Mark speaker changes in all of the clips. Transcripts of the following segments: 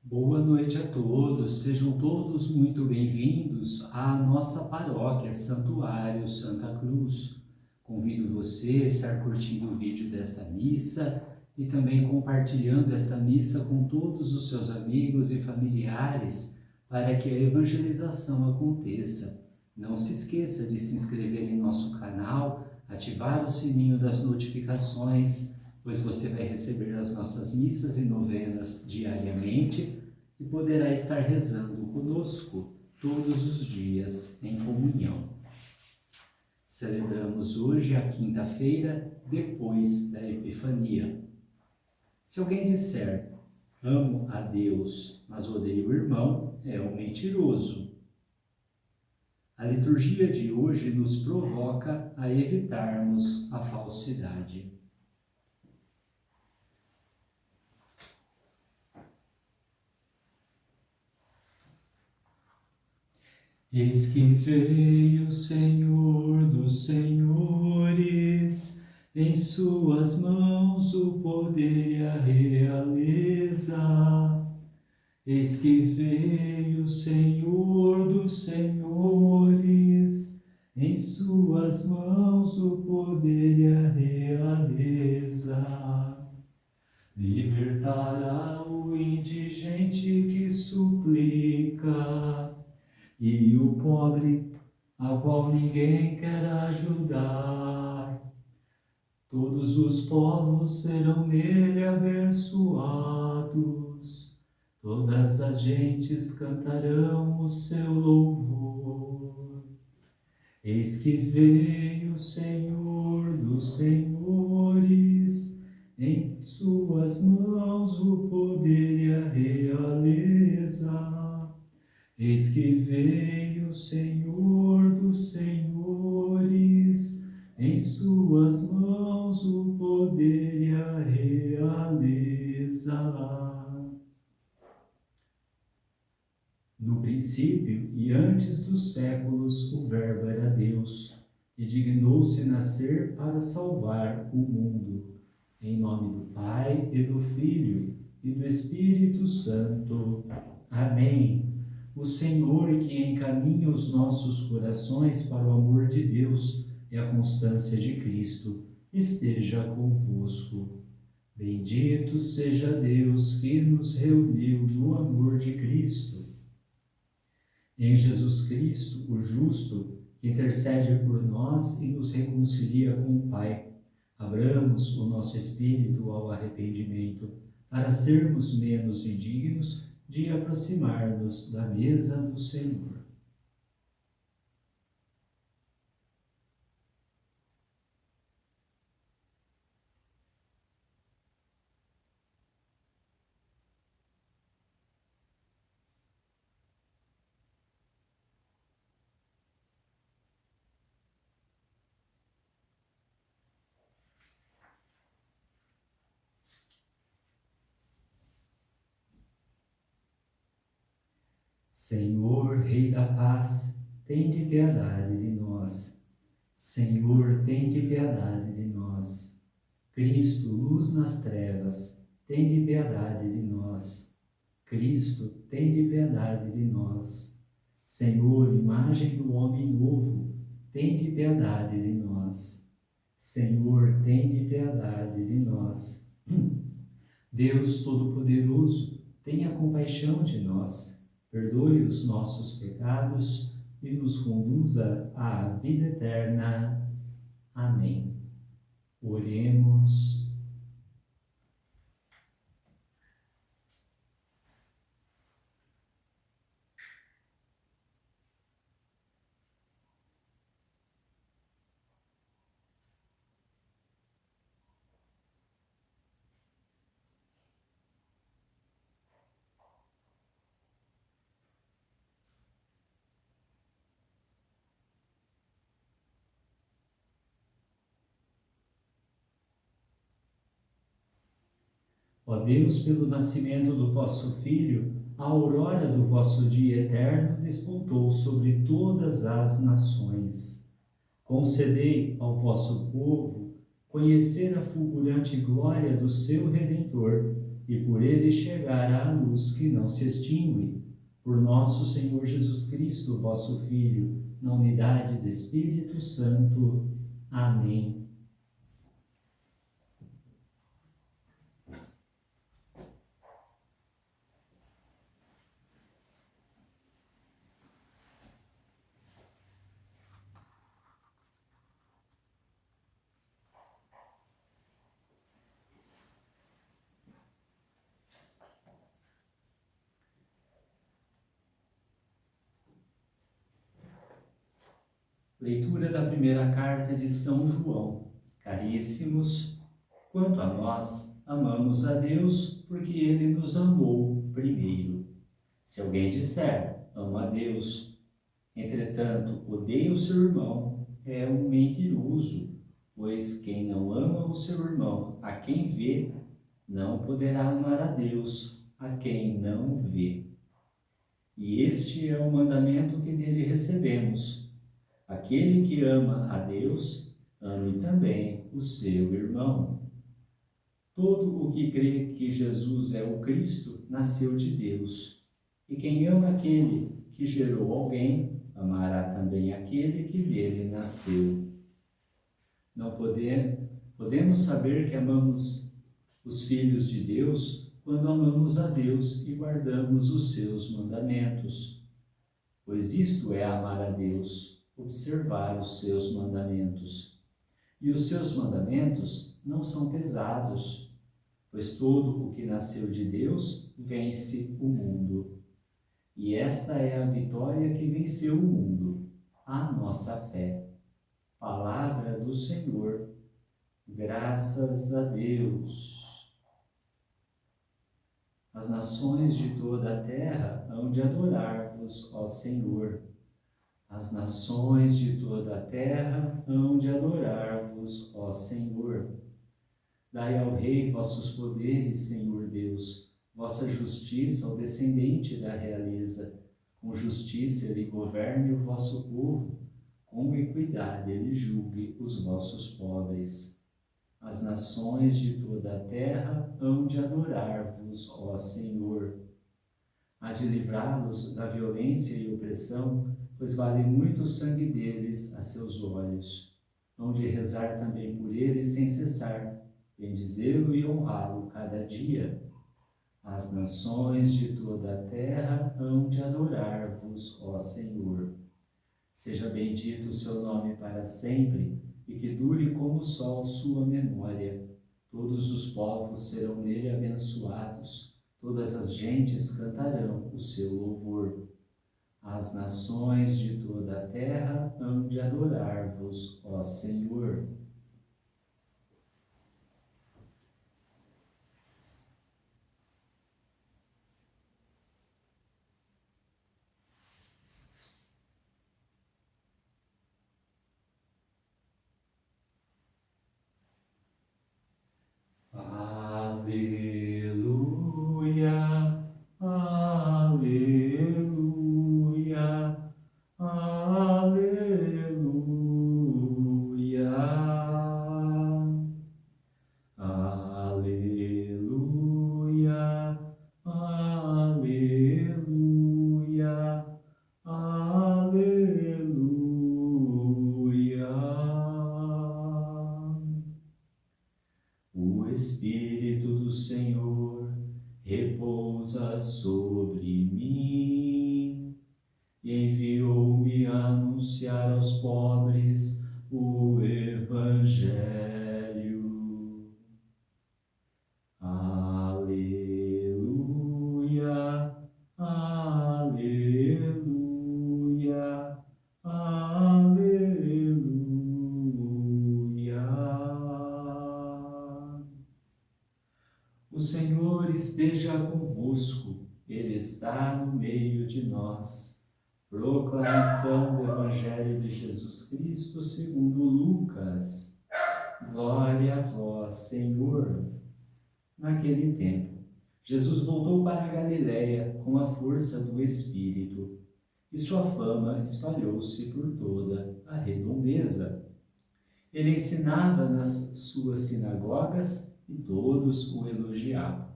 Speaker 1: Boa noite a todos, sejam todos muito bem-vindos à nossa paróquia Santuário Santa Cruz. Convido você a estar curtindo o vídeo desta missa e também compartilhando esta missa com todos os seus amigos e familiares para que a evangelização aconteça. Não se esqueça de se inscrever em nosso canal, ativar o sininho das notificações, pois você vai receber as nossas missas e novenas diariamente e poderá estar rezando conosco todos os dias em comunhão. Celebramos hoje a quinta-feira depois da Epifania. Se alguém disser, amo a Deus, mas odeio o irmão, é um mentiroso. A liturgia de hoje nos provoca a evitarmos a falsidade. Eis que veio o Senhor dos Senhores, em suas mãos o poder e a realeza. Eis que veio o Senhor dos Senhores, em suas mãos o poder e a realeza. Libertará o indigente que suplica, e o pobre, ao qual ninguém quer ajudar. Todos os povos serão nele abençoados, todas as gentes cantarão o seu louvor. Eis que veio o Senhor dos Senhores, em suas mãos o poder e a realeza. Eis que veio o Senhor dos Senhores, em suas mãos o poder e a realeza. No princípio e antes dos séculos, o Verbo era Deus, e dignou-se nascer para salvar o mundo. Em nome do Pai, e do Filho, e do Espírito Santo. Amém. O Senhor que encaminha os nossos corações para o amor de Deus e a constância de Cristo, esteja convosco. Bendito seja Deus que nos reuniu no amor de Cristo. Em Jesus Cristo, o justo, que intercede por nós e nos reconcilia com o Pai, abramos o nosso espírito ao arrependimento, para sermos menos indignos de aproximar-nos da mesa do Senhor. Senhor, Rei da Paz, tende piedade de nós. Senhor, tende piedade de nós. Cristo, luz nas trevas, tende piedade de nós. Cristo, tende piedade de nós. Senhor, imagem do homem novo, tende piedade de nós. Senhor, tende piedade de nós. Deus Todo-Poderoso, tenha compaixão de nós, perdoe os nossos pecados e nos conduza à vida eterna. Amém. Oremos. Ó Deus, pelo nascimento do vosso Filho, a aurora do vosso dia eterno despontou sobre todas as nações. Concedei ao vosso povo conhecer a fulgurante glória do seu Redentor, e por ele chegar à luz que não se extingue. Por nosso Senhor Jesus Cristo, vosso Filho, na unidade do Espírito Santo. Amém. Leitura da primeira carta de São João. Caríssimos, quanto a nós, amamos a Deus porque Ele nos amou primeiro. Se alguém disser, amo a Deus, entretanto odeia o seu irmão, é um mentiroso, pois quem não ama o seu irmão, a quem vê, não poderá amar a Deus, a quem não vê. E este é o mandamento que dele recebemos. Aquele que ama a Deus, ame também o seu irmão. Todo o que crê que Jesus é o Cristo, nasceu de Deus. E quem ama aquele que gerou alguém, amará também aquele que dele nasceu. Não podemos saber que amamos os filhos de Deus quando amamos a Deus e guardamos os seus mandamentos. Pois isto é amar a Deus, observar os seus mandamentos. E os seus mandamentos não são pesados, pois todo o que nasceu de Deus vence o mundo. E esta é a vitória que venceu o mundo, a nossa fé. Palavra do Senhor, graças a Deus. As nações de toda a terra hão de adorar-vos, ó Senhor. As nações de toda a terra hão de adorar-vos, ó Senhor. Dai ao Rei vossos poderes, Senhor Deus, vossa justiça ao descendente da realeza. Com justiça ele governe o vosso povo, com equidade ele julgue os vossos pobres. As nações de toda a terra hão de adorar-vos, ó Senhor. Há de livrá-los da violência e opressão, pois vale muito o sangue deles a seus olhos. Hão de rezar também por eles sem cessar, bendizê-lo e honrá-lo cada dia. As nações de toda a terra hão de adorar-vos, ó Senhor. Seja bendito o seu nome para sempre, e que dure como o sol sua memória. Todos os povos serão nele abençoados, todas as gentes cantarão o seu louvor. As nações de toda a terra hão de adorar-vos, ó Senhor. Aleluia, aleluia, aleluia, aleluia, aleluia, aleluia. O Espírito do Senhor repousa sobre mim e enviou-me a anunciar aos pobres o Evangelho. Aleluia, aleluia, aleluia. O Senhor esteja convosco, Ele está no meio de nós. Proclamação do Evangelho de Jesus Cristo segundo Lucas. Glória a vós, Senhor. Naquele tempo, Jesus voltou para a Galiléia com a força do Espírito, e sua fama espalhou-se por toda a redondeza. Ele ensinava nas suas sinagogas e todos o elogiavam.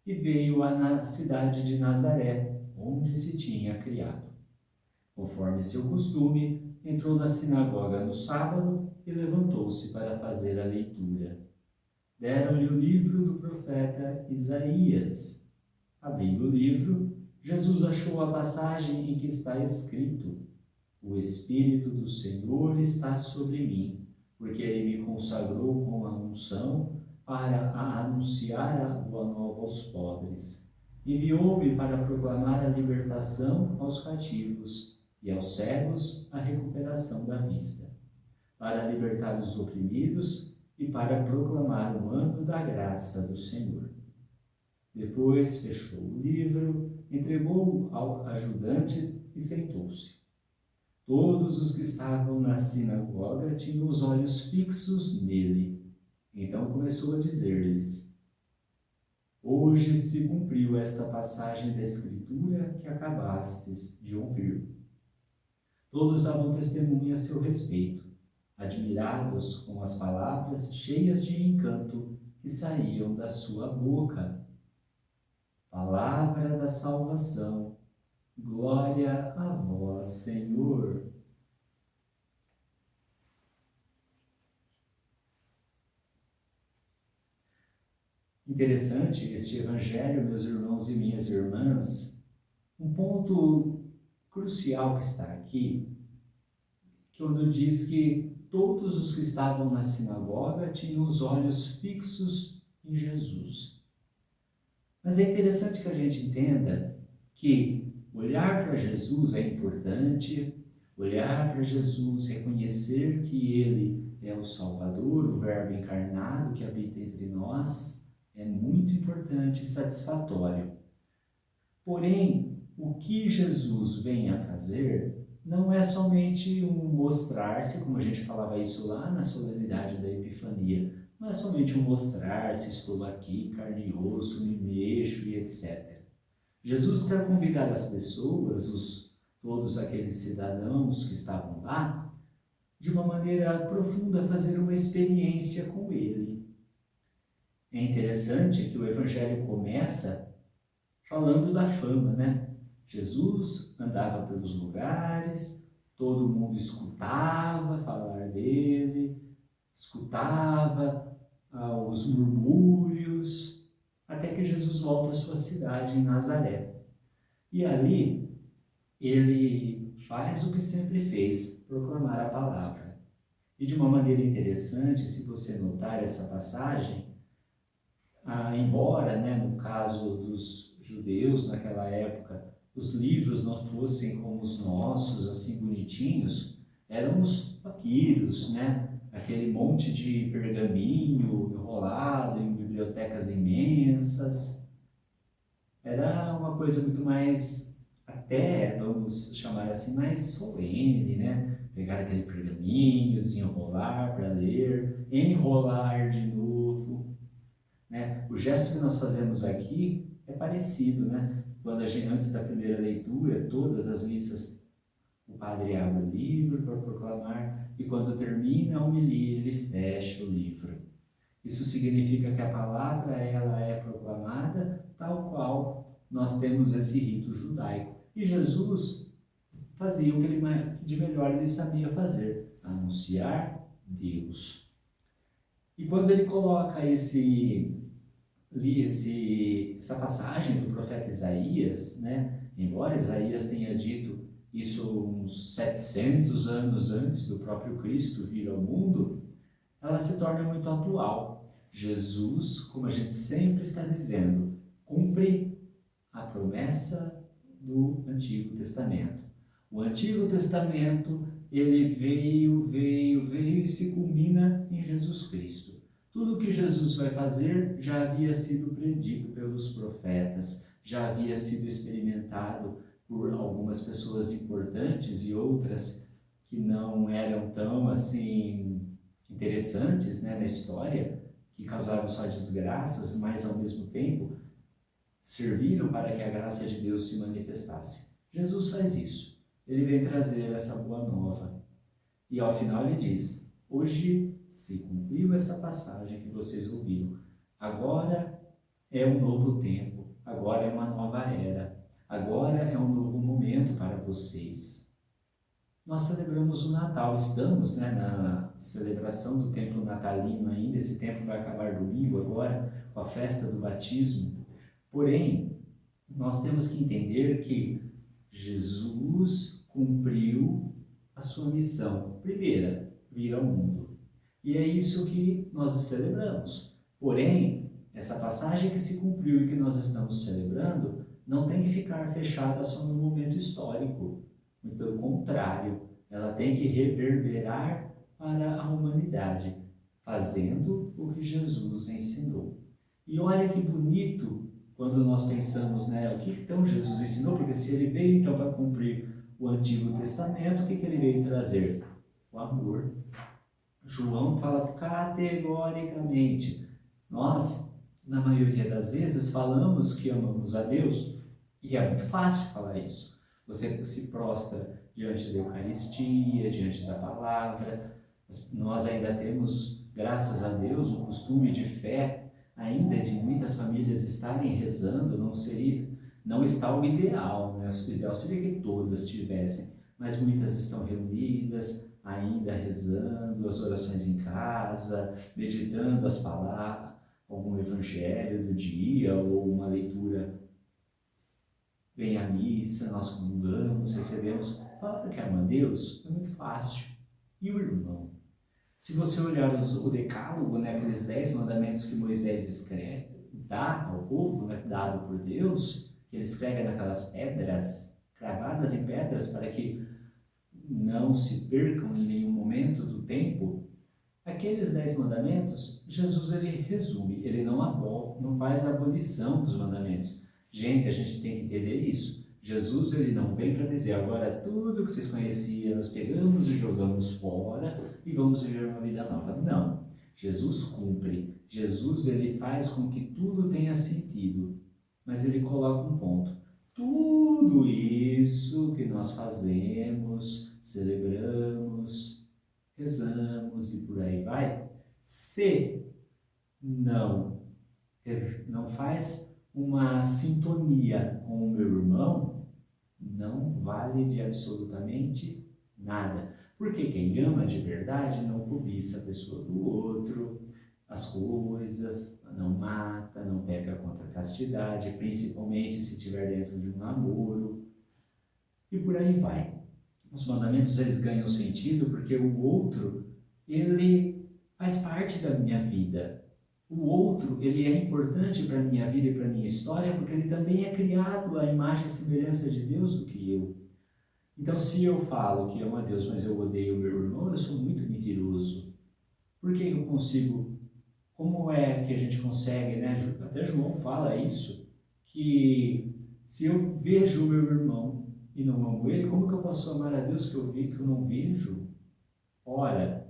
Speaker 1: e veio na cidade de Nazaré, onde se tinha criado. Conforme seu costume, entrou na sinagoga no sábado e levantou-se para fazer a leitura. Deram-lhe o livro do profeta Isaías. Abrindo o livro, Jesus achou a passagem em que está escrito: O Espírito do Senhor está sobre mim, porque ele me consagrou com a unção para anunciar a boa nova aos pobres. Enviou-me para proclamar a libertação aos cativos e aos cegos a recuperação da vista, para libertar os oprimidos e para proclamar o ano da graça do Senhor. Depois fechou o livro, entregou-o ao ajudante e sentou-se. Todos os que estavam na sinagoga tinham os olhos fixos nele. Então começou a dizer-lhes: Hoje se cumpriu esta passagem da Escritura que acabastes de ouvir. Todos davam testemunho a seu respeito, admirados com as palavras cheias de encanto que saíam da sua boca. Palavra da salvação. Glória a vós, Senhor. Interessante este evangelho, meus irmãos e minhas irmãs. Um ponto crucial que está aqui, quando diz que todos os que estavam na sinagoga tinham os olhos fixos em Jesus. Mas é interessante que a gente entenda que olhar para Jesus é importante, olhar para Jesus, reconhecer que Ele é o Salvador, o Verbo encarnado que habita entre nós, é muito importante e satisfatório. Porém, o que Jesus vem a fazer não é somente um mostrar-se, como a gente falava isso lá na solenidade da Epifania, não é somente um mostrar-se, estou aqui, carne e osso, me mexo e etc. Jesus quer convidar as pessoas, todos aqueles cidadãos que estavam lá, de uma maneira profunda, a fazer uma experiência com Ele. É interessante que o Evangelho começa falando da fama, né? Jesus andava pelos lugares, todo mundo escutava falar dele, escutava os murmúrios, até que Jesus volta à sua cidade, em Nazaré. E ali, ele faz o que sempre fez, proclamar a palavra. E de uma maneira interessante, se você notar essa passagem, embora, né, no caso dos judeus naquela época, os livros não fossem como os nossos, assim bonitinhos, eram os papiros, né? Aquele monte de pergaminho enrolado em bibliotecas imensas. Era uma coisa muito mais, até, vamos chamar assim, mais solene, né? Pegar aquele pergaminho, desenrolar para ler, enrolar de novo, né? O gesto que nós fazemos aqui é parecido, né? Quando a gente, antes da primeira leitura, todas as missas, o padre abre o livro para proclamar e quando termina a homilia, ele fecha o livro. Isso significa que a palavra ela é proclamada tal qual nós temos esse rito judaico. E Jesus fazia o que ele de melhor ele sabia fazer, anunciar Deus. E quando ele coloca essa passagem do profeta Isaías, né? Embora Isaías tenha dito isso uns 700 anos antes do próprio Cristo vir ao mundo, ela se torna muito atual. Jesus, como a gente sempre está dizendo, cumpre a promessa do Antigo Testamento. O Antigo Testamento, ele veio e se culmina em Jesus Cristo. Tudo que Jesus vai fazer já havia sido predito pelos profetas, já havia sido experimentado por algumas pessoas importantes e outras que não eram tão assim interessantes, né, na história, que causaram só desgraças, mas ao mesmo tempo serviram para que a graça de Deus se manifestasse. Jesus faz isso. Ele vem trazer essa boa nova. E ao final ele diz: hoje se cumpriu essa passagem que vocês ouviram. Agora é um novo tempo. agora é uma nova era, agora é um novo momento para vocês. Nós celebramos o Natal, estamos, né, na celebração do tempo natalino ainda, esse tempo vai acabar domingo agora, com a festa do batismo. Porém, nós temos que entender que Jesus cumpriu a sua missão, primeira, vir ao mundo. E é isso que nós celebramos. Porém, essa passagem que se cumpriu e que nós estamos celebrando não tem que ficar fechada só no momento histórico. Muito pelo contrário, ela tem que reverberar para a humanidade, fazendo o que Jesus ensinou. E olha que bonito quando nós pensamos, né, o que então Jesus ensinou, porque se ele veio então para cumprir o Antigo Testamento, o que ele veio trazer? O amor. João fala categoricamente, nós, na maioria das vezes, falamos que amamos a Deus, e é muito fácil falar isso. Você se prostra diante da Eucaristia, diante da palavra. Nós ainda temos, graças a Deus, um costume de fé, ainda de muitas famílias estarem rezando, não está o ideal, né? O ideal seria que todas tivessem, mas muitas estão reunidas, ainda rezando as orações em casa, meditando as palavras, algum evangelho do dia ou uma leitura. Vem à missa, nós comungamos, recebemos. Falar que ama a Deus é muito fácil. E o irmão? Se você olhar o decálogo, né, aqueles 10 mandamentos que Moisés dá ao povo, né, dado por Deus, que ele escreve naquelas pedras, cravadas em pedras, para que não se percam em nenhum momento do tempo, aqueles 10 mandamentos, Jesus ele resume, ele não faz a abolição dos mandamentos. Gente, a gente tem que entender isso. Jesus ele não vem para dizer agora tudo que vocês conheciam, nós pegamos e jogamos fora e vamos viver uma vida nova. Não. Jesus cumpre. Jesus ele faz com que tudo tenha sentido. Mas ele coloca um ponto. Tudo isso que nós fazemos, celebramos, rezamos e por aí vai, se não faz uma sintonia com o meu irmão, não vale de absolutamente nada. Porque quem ama de verdade não cobiça a pessoa do outro, as coisas, não mata, não peca contra a castidade, principalmente se estiver dentro de um namoro, e por aí vai. Os mandamentos eles ganham sentido porque o outro, ele faz parte da minha vida. O outro, ele é importante para a minha vida e para a minha história porque ele também é criado à imagem e semelhança de Deus do que eu. Então, se eu falo que amo a Deus, mas eu odeio o meu irmão, eu sou muito mentiroso. Por que eu consigo? Como é que a gente consegue, né? Até João fala isso, que se eu vejo o meu irmão e não amo ele, como que eu posso amar a Deus que eu não vejo? Ora,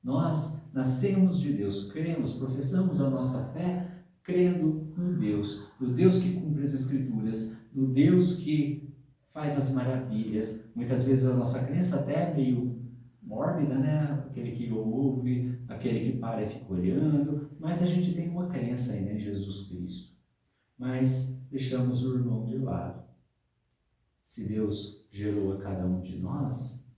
Speaker 1: nós nascemos de Deus, cremos, professamos a nossa fé, crendo no Deus que cumpre as Escrituras, no Deus que faz as maravilhas. Muitas vezes a nossa crença até é meio mórbida, né? Aquele que ouve, aquele que para e fica olhando, mas a gente tem uma crença ainda em Jesus Cristo. Mas deixamos o irmão de lado. Se Deus gerou a cada um de nós,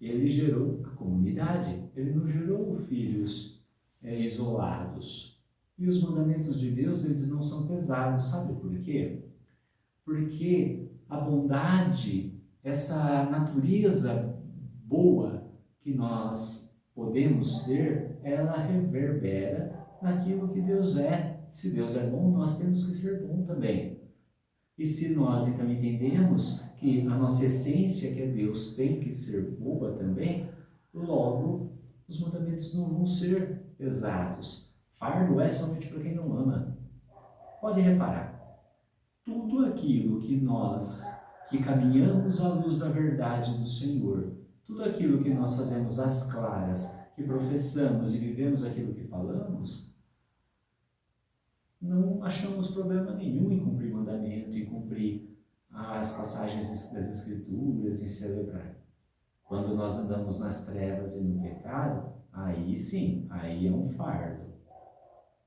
Speaker 1: ele gerou a comunidade, ele não gerou filhos isolados. E os mandamentos de Deus, eles não são pesados, sabe por quê? Porque a bondade, essa natureza boa que nós podemos ter, ela reverbera naquilo que Deus é. Se Deus é bom, nós temos que ser bom também. E se nós então entendemos que a nossa essência, que é Deus, tem que ser boa também, logo os mandamentos não vão ser pesados. Fardo é somente para quem não ama. Pode reparar, tudo aquilo que nós, que caminhamos à luz da verdade do Senhor, tudo aquilo que nós fazemos às claras, que professamos e vivemos aquilo que falamos, não achamos problema nenhum em cumprir mandamento, em cumprir as passagens das Escrituras, em celebrar. Quando nós andamos nas trevas e no pecado, aí sim, aí é um fardo.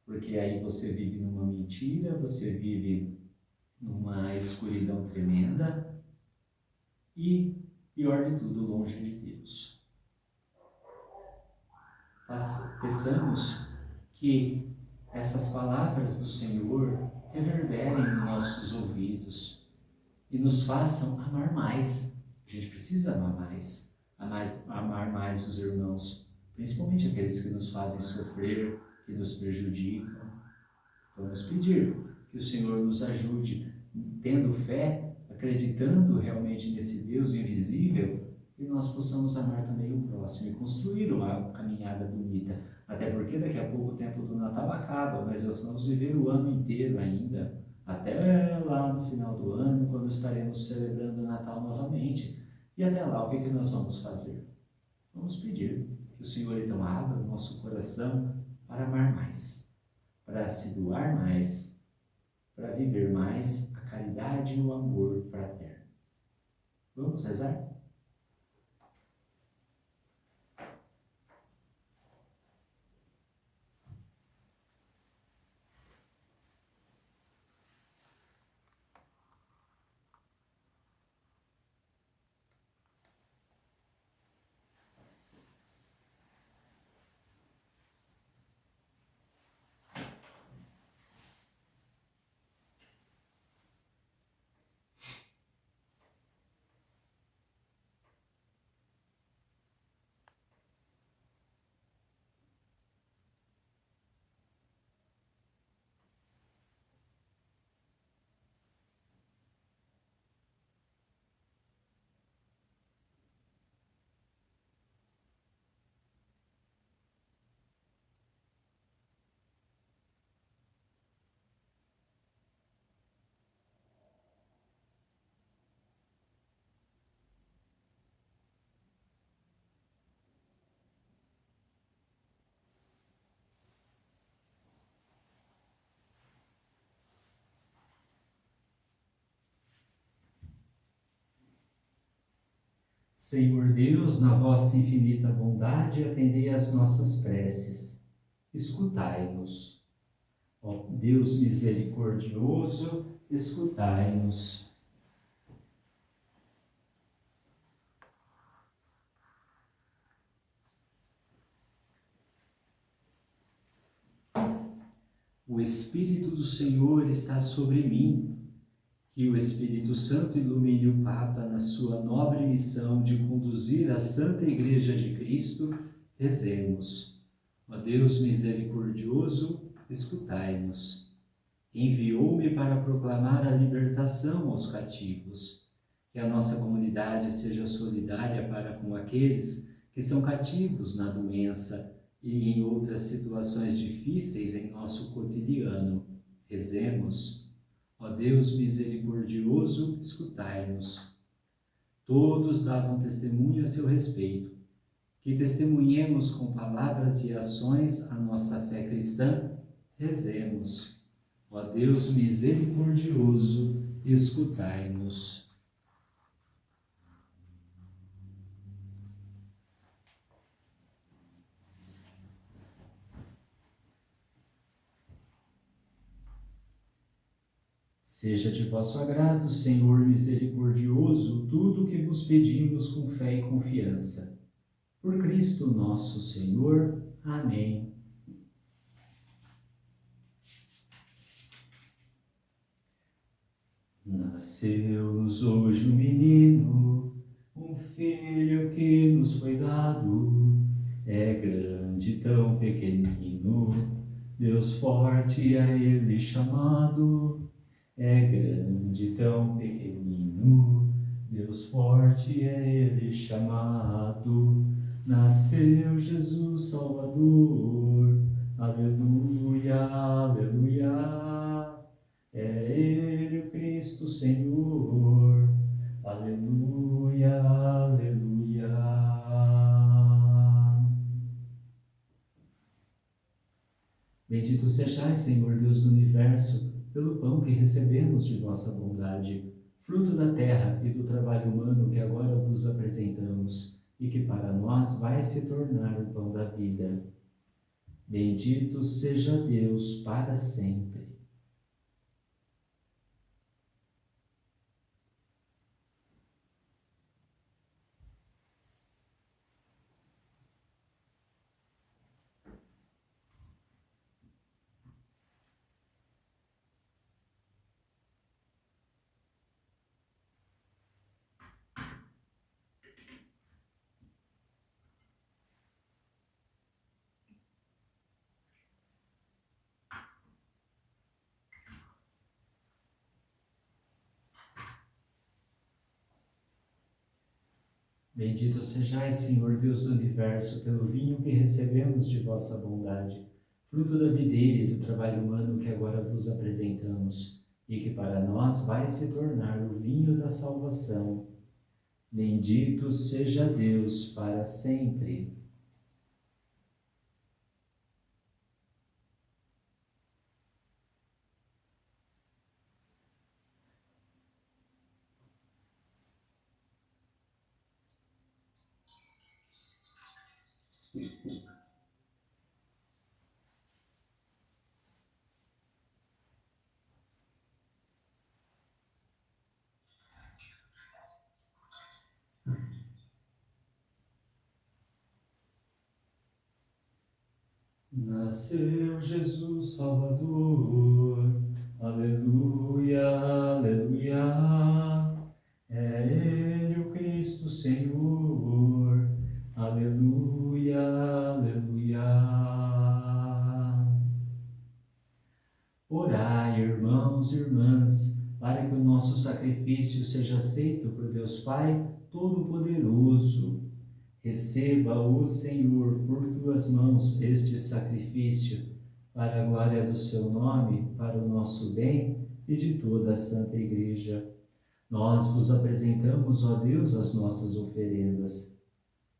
Speaker 1: Porque aí você vive numa mentira, você vive numa escuridão tremenda e, pior de tudo, longe de Deus. Peçamos que essas palavras do Senhor reverberem nos nossos ouvidos e nos façam amar mais. A gente precisa amar mais os irmãos, principalmente aqueles que nos fazem sofrer, que nos prejudicam. Vamos pedir que o Senhor nos ajude, tendo fé, acreditando realmente nesse Deus invisível, que nós possamos amar também o próximo e construir uma caminhada bonita. Até porque daqui a pouco o tempo do Natal acaba, mas nós vamos viver o ano inteiro ainda, até lá no final do ano, quando estaremos celebrando o Natal novamente. E até lá, o que nós vamos fazer? Vamos pedir que o Senhor então abra o nosso coração para amar mais, para se doar mais, para viver mais a caridade e o amor fraterno. Vamos rezar? Senhor Deus, na vossa infinita bondade, atendei às nossas preces. Escutai-nos. Ó Deus misericordioso, escutai-nos. O Espírito do Senhor está sobre mim. Que o Espírito Santo ilumine o Papa na sua nobre missão de conduzir a Santa Igreja de Cristo. Rezemos. Ó Deus misericordioso, escutai-nos. Enviou-me para proclamar a libertação aos cativos. Que a nossa comunidade seja solidária para com aqueles que são cativos na doença e em outras situações difíceis em nosso cotidiano. Rezemos. Ó Deus misericordioso, escutai-nos. Todos davam testemunho a seu respeito. Que testemunhemos com palavras e ações a nossa fé cristã. Rezemos. Ó Deus misericordioso, escutai-nos. Seja de vosso agrado, Senhor misericordioso, tudo o que vos pedimos com fé e confiança. Por Cristo nosso Senhor. Amém. Nasceu-nos hoje um menino, um filho que nos foi dado. É grande, tão pequenino, Deus forte a ele chamado. É grande, tão pequenino, Deus forte é ele chamado. Nasceu Jesus Salvador, aleluia, aleluia. É ele o Cristo Senhor, aleluia, aleluia. Bendito sejais, Senhor Deus do Universo, pelo pão que recebemos de vossa bondade, fruto da terra e do trabalho humano que agora vos apresentamos, e que para nós vai se tornar o pão da vida. Bendito seja Deus para sempre. Bendito sejais, Senhor Deus do universo, pelo vinho que recebemos de vossa bondade, fruto da videira e do trabalho humano que agora vos apresentamos, e que para nós vai se tornar o vinho da salvação. Bendito seja Deus para sempre. Nasceu Jesus Salvador, aleluia, aleluia. É Ele o Cristo Senhor, aleluia, aleluia. Orai, irmãos e irmãs, para que o nosso sacrifício seja aceito por Deus Pai Todo-Poderoso. Receba, ó Senhor, por tuas mãos este sacrifício, para a glória do seu nome, para o nosso bem e de toda a Santa Igreja. Nós vos apresentamos, ó Deus, as nossas oferendas,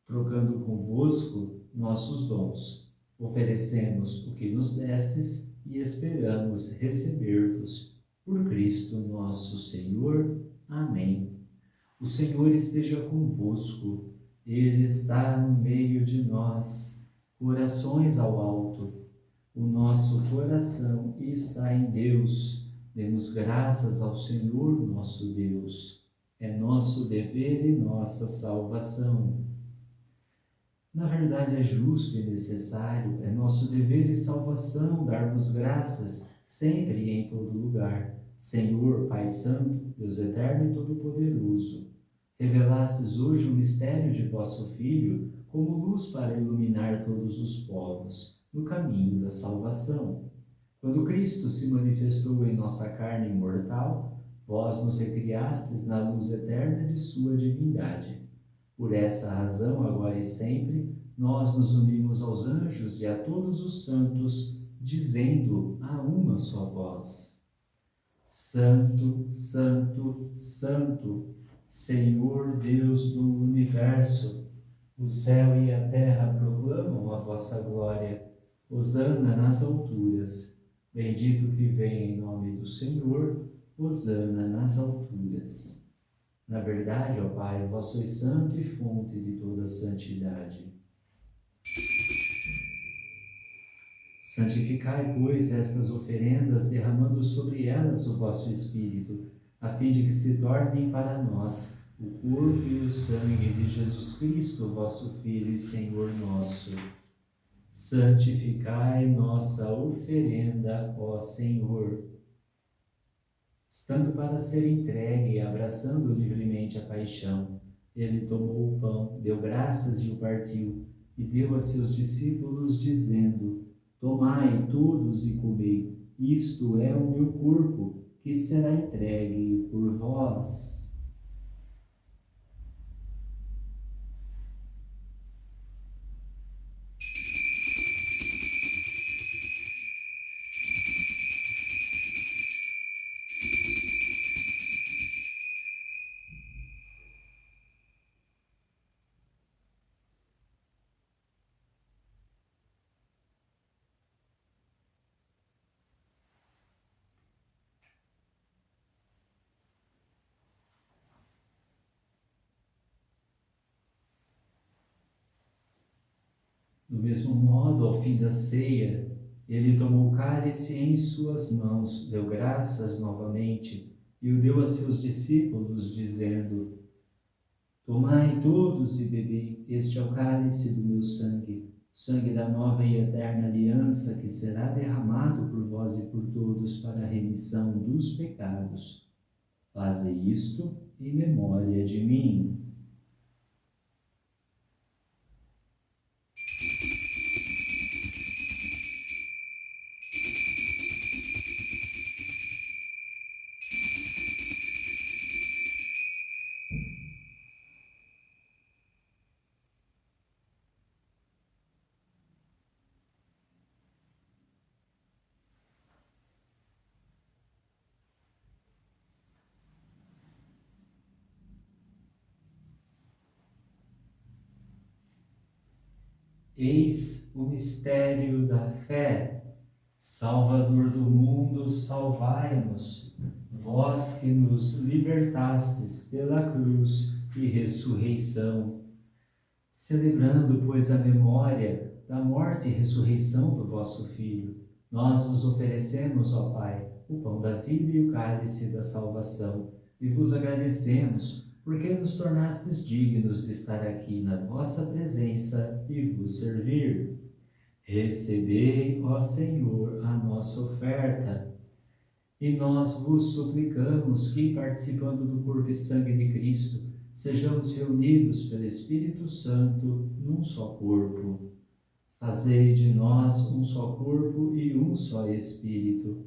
Speaker 1: trocando convosco nossos dons. Oferecemos o que nos destes e esperamos receber-vos. Por Cristo nosso Senhor. Amém. O Senhor esteja convosco. Ele está no meio de nós. Corações ao alto. O nosso coração está em Deus. Demos graças ao Senhor nosso Deus. É nosso dever e nossa salvação. Na verdade, é justo e necessário, é nosso dever e salvação dar-vos graças, sempre e em todo lugar. Senhor, Pai Santo, Deus Eterno e Todo-Poderoso, revelastes hoje o mistério de vosso Filho como luz para iluminar todos os povos no caminho da salvação. Quando Cristo se manifestou em nossa carne mortal, vós nos recriastes na luz eterna de sua divindade. Por essa razão, agora e sempre, nós nos unimos aos anjos e a todos os santos, dizendo a uma só voz: Santo, Santo, Santo, Senhor Deus do universo, o céu e a terra proclamam a vossa glória. Hosana nas alturas. Bendito que vem em nome do Senhor. Hosana nas alturas. Na verdade, ó Pai, vós sois santo e fonte de toda santidade. Santificai, pois, estas oferendas, derramando sobre elas o vosso Espírito, a fim de que se tornem para nós o corpo e o sangue de Jesus Cristo, vosso Filho e Senhor nosso. Santificai nossa oferenda, ó Senhor. Estando para ser entregue e abraçando livremente a paixão, ele tomou o pão, deu graças e o partiu, e deu a seus discípulos, dizendo: Tomai todos e comei, isto é o meu corpo, que será entregue por vós. Do mesmo modo, ao fim da ceia, ele tomou o cálice em suas mãos, deu graças novamente e o deu a seus discípulos, dizendo: Tomai todos e bebei, este é o cálice do meu sangue, sangue da nova e eterna aliança, que será derramado por vós e por todos para a remissão dos pecados. Fazei isto em memória de mim. Eis o mistério da fé. Salvador do mundo, salvai-nos. Vós que nos libertastes pela cruz e ressurreição. Celebrando, pois, a memória da morte e ressurreição do vosso Filho, nós vos oferecemos, ó Pai, o pão da vida e o cálice da salvação, e vos agradecemos, porque nos tornastes dignos de estar aqui na vossa presença e vos servir. Recebei, ó Senhor, a nossa oferta, e nós vos suplicamos que, participando do corpo e sangue de Cristo, sejamos reunidos pelo Espírito Santo num só corpo. Fazei de nós um só corpo e um só Espírito.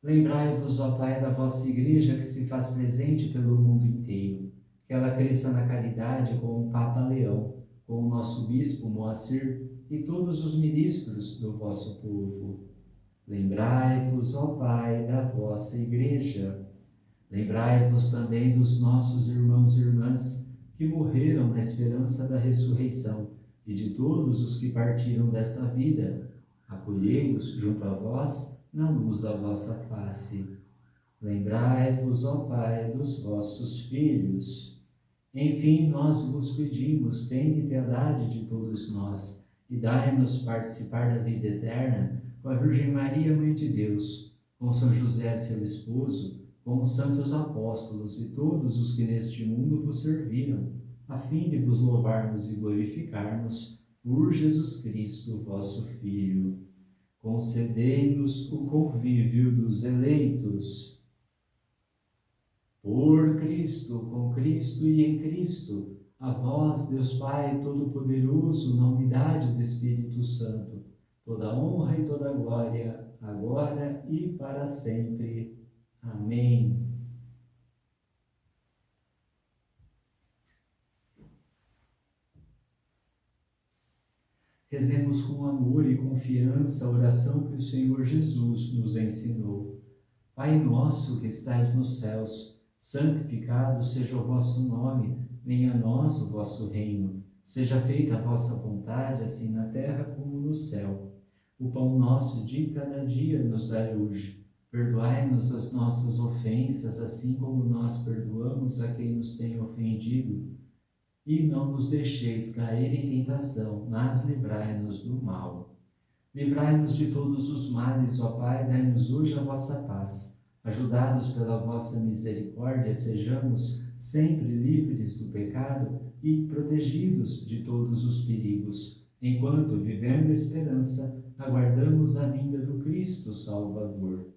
Speaker 1: Lembrai-vos, ó Pai, da vossa Igreja que se faz presente pelo mundo inteiro, que ela cresça na caridade com o Papa Leão, com o nosso Bispo Moacir e todos os ministros do vosso povo. Lembrai-vos, ó Pai, da vossa Igreja. Lembrai-vos também dos nossos irmãos e irmãs que morreram na esperança da ressurreição e de todos os que partiram desta vida. Acolhei-os junto a vós na luz da vossa face. Lembrai-vos, ó Pai, dos vossos filhos. Enfim, nós vos pedimos, tende piedade de todos nós e dai-nos participar da vida eterna com a Virgem Maria, Mãe de Deus, com São José, seu esposo, com os santos apóstolos e todos os que neste mundo vos serviram, a fim de vos louvarmos e glorificarmos por Jesus Cristo, vosso Filho. Concedei-nos o convívio dos eleitos. Por Cristo, com Cristo e em Cristo, a vós, Deus Pai Todo-Poderoso, na unidade do Espírito Santo, toda honra e toda glória, agora e para sempre. Amém. Rezemos com amor e confiança a oração que o Senhor Jesus nos ensinou. Pai nosso que estais nos céus, santificado seja o vosso nome, venha a nós o vosso reino. Seja feita a vossa vontade, assim na terra como no céu. O pão nosso de cada dia nos dai hoje. Perdoai-nos as nossas ofensas, assim como nós perdoamos a quem nos tem ofendido. E não nos deixeis cair em tentação, mas livrai-nos do mal. Livrai-nos de todos os males, ó Pai, dai-nos hoje a vossa paz. Ajudados pela vossa misericórdia, sejamos sempre livres do pecado e protegidos de todos os perigos, enquanto, vivendo a esperança, aguardamos a vinda do Cristo Salvador.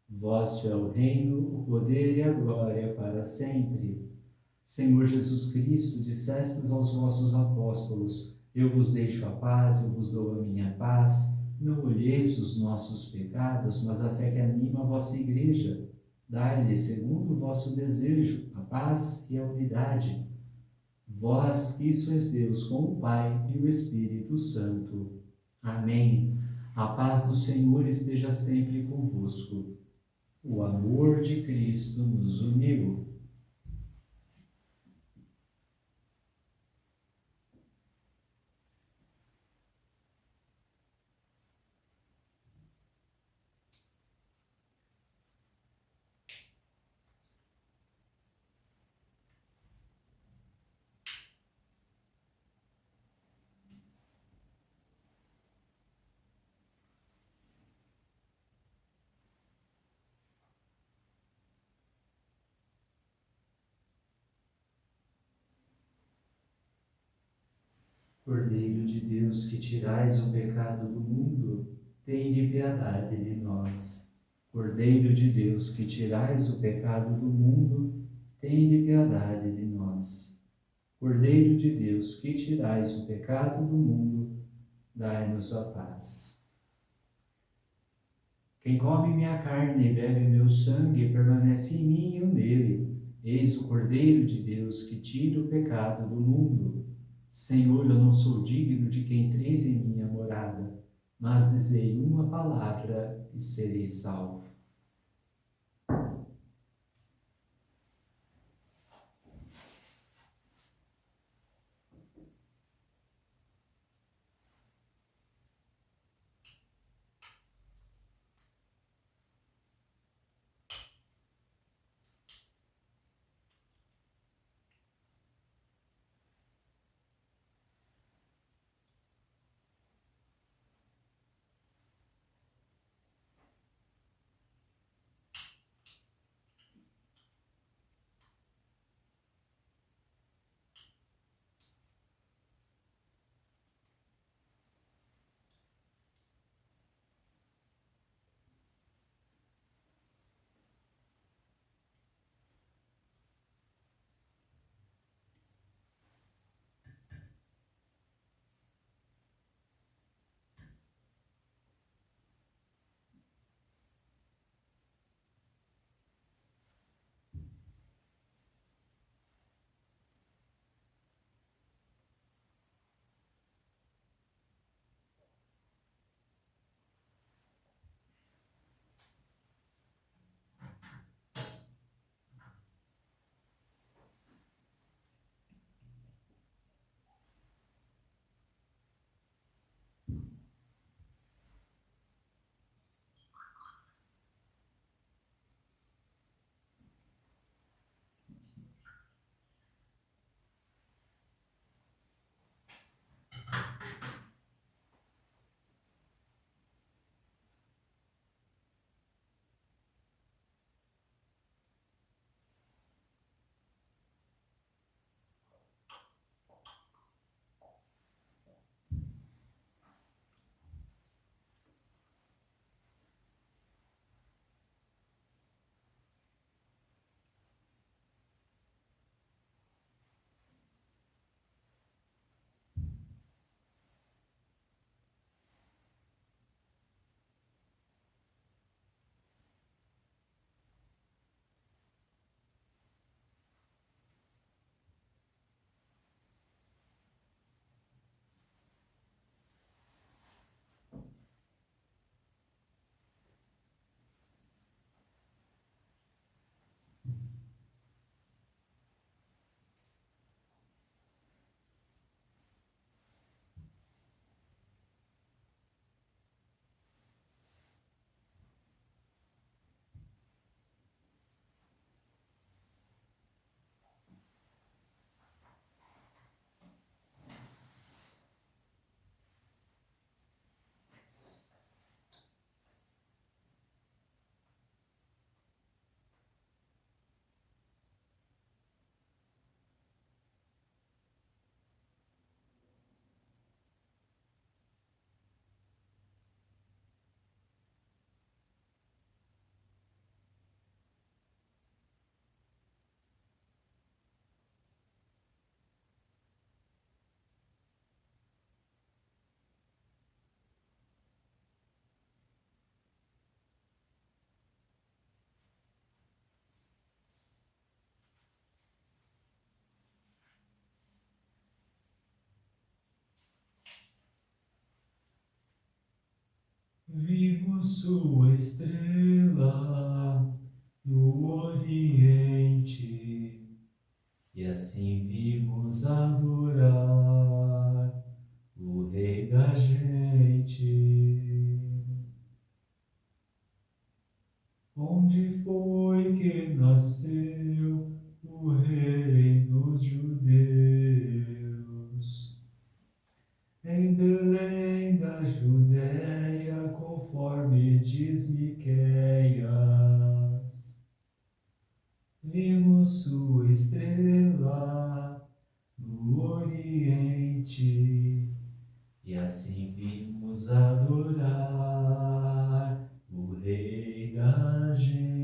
Speaker 1: Vosso é o reino, o poder e a glória para sempre. Senhor Jesus Cristo, dissestes aos vossos apóstolos: eu vos deixo a paz, eu vos dou a minha paz. Não olheis os nossos pecados, mas a fé que anima a vossa Igreja. Dai-lhe, segundo o vosso desejo, a paz e a unidade. Vós que sois Deus com o Pai e o Espírito Santo. Amém. A paz do Senhor esteja sempre convosco. O amor de Cristo nos uniu. Cordeiro de Deus, que tirais o pecado do mundo, tende piedade de nós. Cordeiro de Deus, que tirais o pecado do mundo, tende piedade de nós. Cordeiro de Deus, que tirais o pecado do mundo, dai-nos a paz. Quem come minha carne e bebe meu sangue, permanece em mim e eu nele. Eis o Cordeiro de Deus, que tira o pecado do mundo. Senhor, eu não sou digno de que entreis em minha morada, mas dizei uma palavra e serei salvo. Vimos sua estrela no Oriente, e assim vimos adorar o Rei da gente. Onde foi que nasceu o Rei dos Judeus? Em Belém da Judéia, conforme diz Miqueias. Vimos sua estrela no Oriente, e assim vimos adorar o Rei da gente.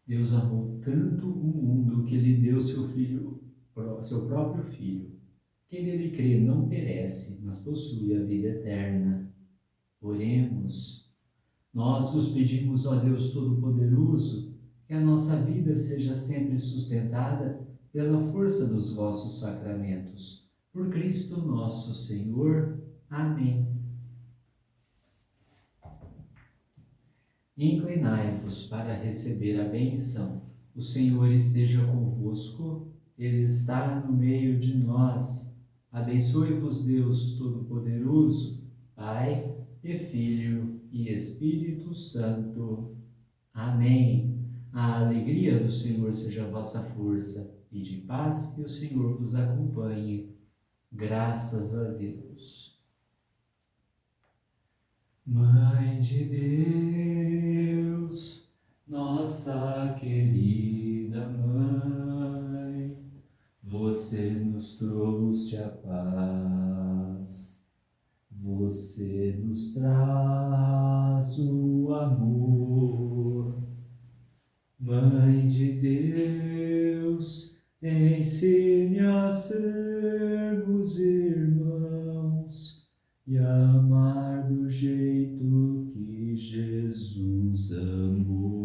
Speaker 1: Deus amou tanto o mundo que lhe deu seu filho, seu próprio filho. Quem nele crê não perece, mas possui a vida eterna. Oremos. Nós vos pedimos, ó Deus Todo-Poderoso, que a nossa vida seja sempre sustentada pela força dos vossos sacramentos. Por Cristo nosso Senhor. Amém. Inclinai-vos para receber a benção. O Senhor esteja convosco, Ele está no meio de nós. Abençoe-vos Deus Todo-Poderoso, Pai e Filho e Espírito Santo. Amém. A alegria do Senhor seja a vossa força, e de paz que o Senhor vos acompanhe. Graças a Deus. Mãe de Deus, nossa querida Mãe, você nos trouxe a paz, você nos traz o amor. Mãe de Deus, ensine a sermos irmãos e a amar do jeito que Jesus amou.